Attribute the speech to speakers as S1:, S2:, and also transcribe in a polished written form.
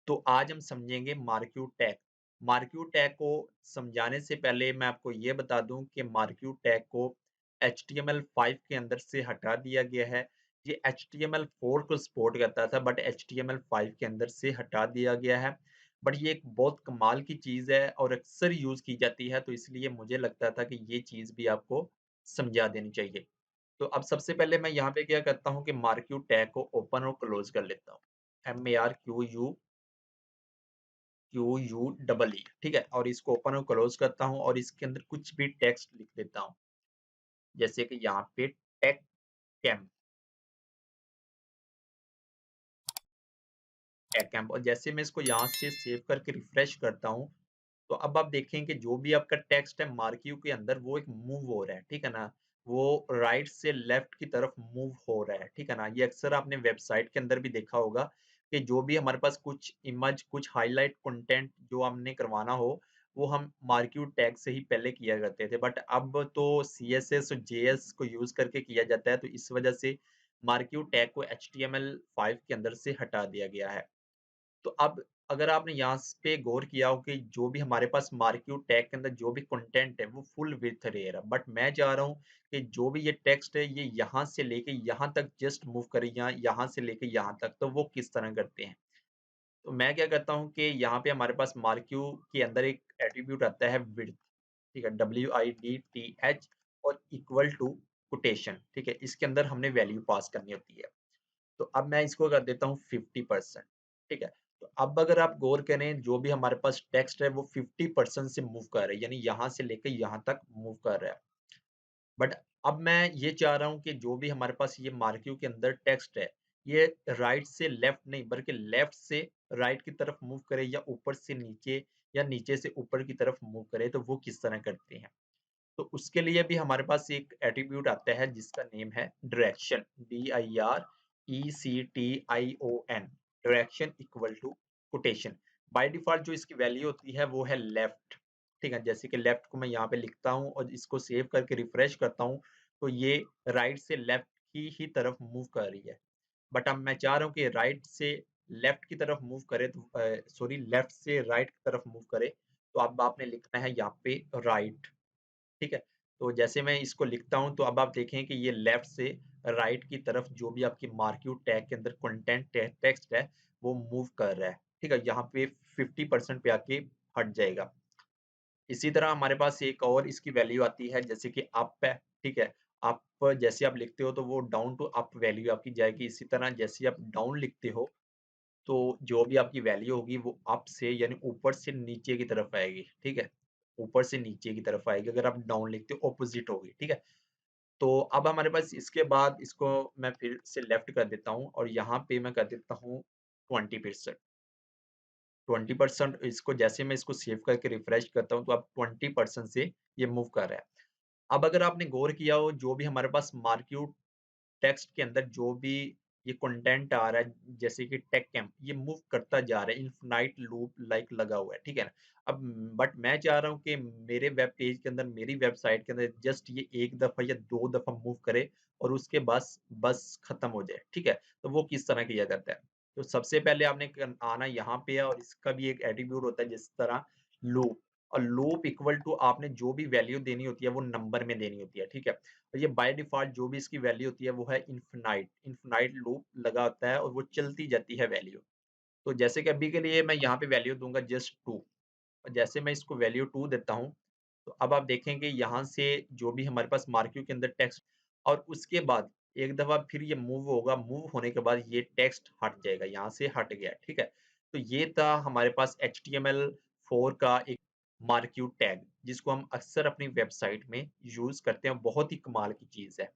S1: तो आज हम समझेंगे मार्क्यू टैग। मार्क्यू टैग को समझाने से पहले मैं आपको ये बता दूं कि मार्क्यू टैग को HTML5 के अंदर से हटा दिया गया है। ये HTML4 को सपोर्ट करता था बट HTML5 के अंदर से हटा दिया गया है। बट ये एक बहुत कमाल की चीज़ है और अक्सर यूज़ की जाती है, तो इसलिए मुझे लगता था कि ये चीज़ भी आपको समझा देनी चाहिए। तो अब सबसे पहले मैं यहाँ पे क्या करता हूँ कि मार्क्यू टैग को ओपन और क्लोज कर लेता हूँ। MARQUE, ठीक है, और इसको ओपन और क्लोज करता हूँ और इसके अंदर कुछ भी टेक्स्ट लिख देता हूँ, जैसे कि यहाँ पे टेक कैम्प, टेक कैम्प। और जैसे मैं इसको यहाँ से सेव करके रिफ्रेश करता हूँ, तो अब आप देखें कि जो भी आपका टेक्स्ट है मार्क्यू के अंदर वो एक मूव हो रहा है, ठीक है ना? वो राइट से लेफ्ट की तरफ मूव हो रहा है, ठीक है ना? ये अक्सर आपने वेबसाइट के अंदर भी देखा होगा कि जो भी हमारे पास कुछ इमेज, कुछ हाइलाइट कंटेंट जो हमने करवाना हो, वो हम मार्क्यू टैग से ही पहले किया करते थे। बट अब तो सीएसएस और जेएस को यूज़ करके किया जाता है, तो इस वजह से मार्क्यू टैग को HTML5 के अंदर से हटा दिया गया है। तो अब अगर आपने यहाँ पे गौर किया हो कि जो भी हमारे पास मार्क्यू टैग के अंदर जो भी कंटेंट है वो फुल विड्थ रहे रहा, बट मैं चाह रहा हूँ कि जो भी ये टेक्स्ट है ये यहाँ से लेके यहाँ तक जस्ट मूव करे, या यहाँ से लेके यहाँ तक, तो वो किस तरह करते हैं। तो मैं क्या करता हूँ कि यहाँ पे हमारे पास मार्क्यू के अंदर एक एट्रीब्यूट आता है विड्थ, ठीक है, WIDTH, और इक्वल टू कोटेशन, ठीक है, इसके अंदर हमने वैल्यू पास करनी होती है। तो अब मैं इसको कर देता हूँ 50%, ठीक है। तो अब अगर आप गौर करें जो भी हमारे पास टेक्स्ट है वो 50% से मूव कर रहा है, यानी यहाँ से लेकर यहाँ तक मूव कर रहा है। बट अब मैं ये चाह रहा हूँ कि जो भी हमारे पास ये मार्क्यू के अंदर टेक्स्ट है, ये राइट से लेफ्ट नहीं बल्कि लेफ्ट से राइट की तरफ मूव करे, या ऊपर से नीचे, या नीचे से ऊपर की तरफ मूव करे, तो वो किस तरह करते हैं। तो उसके लिए भी हमारे पास एक एट्रीब्यूट आता है जिसका नेम है direction, DIRECTION, direction equal to quotation. By default जो इसकी वैल्यू होती है वो है लेफ्ट, ठीक है, जैसे कि लेफ्ट को मैं यहाँ पे लिखता हूँ और इसको सेव करके रिफ्रेश करता हूँ, तो ये राइट से लेफ्ट की ही तरफ मूव कर रही है। बट अब मैं चाह रहा हूँ कि राइट से लेफ्ट की तरफ मूव करे, तो सॉरी, लेफ्ट से राइट की तरफ मूव करे, तो अब आपने लिखना है यहाँ पे राइट, ठीक है? तो जैसे मैं इसको लिखता हूँ, तो अब आप देखें कि ये लेफ्ट से राइट की तरफ जो भी आपकी मार्क्यू टैग के अंदर कंटेंट टेक्स्ट है, वो मूव कर रहा है, ठीक है? यहाँ पे 50% पे आके हट जाएगा। इसी तरह हमारे पास एक और इसकी वैल्यू आती है, जैसे कि अप है, ठीक है? अप जैसे आप लिखते हो तो वो डाउन टू अप वैल्यू आपकी जाएगी। इसी तरह जैसे आप डाउन लिखते हो, तो जो भी आपकी वैल्यू होगी वो अप से यानी ऊपर से नीचे की तरफ आएगी, ठीक है? ऊपर से नीचे की तरफ आएगी, अगर आप डाउन लिखते हो ऑपोज़िट होगी, ठीक है? तो अब हमारे पास इसके बाद इसको मैं फिर से लेफ्ट कर देता हूँ और यहाँ पे मैं कर देता हूँ 20%। 20% इसको जैसे मैं इसको सेव करके रिफ्रेश करता हूँ, तो अब 20% से ये मूव कर रहा है। अब अगर आपने गौर किया हो जो भी हमारे पास मार्क्यू टेक्स्ट के अंदर जो भी ये कंटेंट आ रहा है, जैसे कि टेक कैम्प, ये मूव करता जा रहा है, इनफिनाइट लूप लाइक लगा हुआ है, ठीक है ना? अब बट मैं चाह रहा हूँ कि मेरे वेब पेज के अंदर, मेरी वेबसाइट के अंदर जस्ट ये 1 दफ़ा या 2 दफ़ा मूव करे और उसके बस बस खत्म हो जाए, ठीक है? तो वो किस तरह किया जाता है? तो सबसे पहले आपने आना यहाँ पे है और इसका भी एक एट्रीब्यूट होता है जिस तरह लूप, और लूप इक्वल टू आपने जो भी वैल्यू देनी होती है वो नंबर में देनी होती है, ठीक है? और ये बाय डिफ़ॉल्ट जो भी इसकी वैल्यू होती है वो है इनफिनाइट, इनफिनाइट लूप लगा होता है और वो चलती जाती है वैल्यू। तो जैसे कि अभी के लिए मैं यहाँ पे वैल्यू दूँगा जस्ट 2, और जैसे मैं इसको वैल्यू 2 देता हूँ, तो अब आप देखेंगे यहाँ से जो भी हमारे पास मार्क्यू के अंदर टेक्स्ट, और उसके बाद एक दफ़ा फिर ये मूव होगा, मूव होने के बाद ये टेक्स्ट हट जाएगा, यहाँ से हट गया, ठीक है? तो ये था हमारे पास HTML4 का एक मार्क्यू टैग, जिसको हम अक्सर अपनी वेबसाइट में यूज़ करते हैं, बहुत ही कमाल की चीज़ है।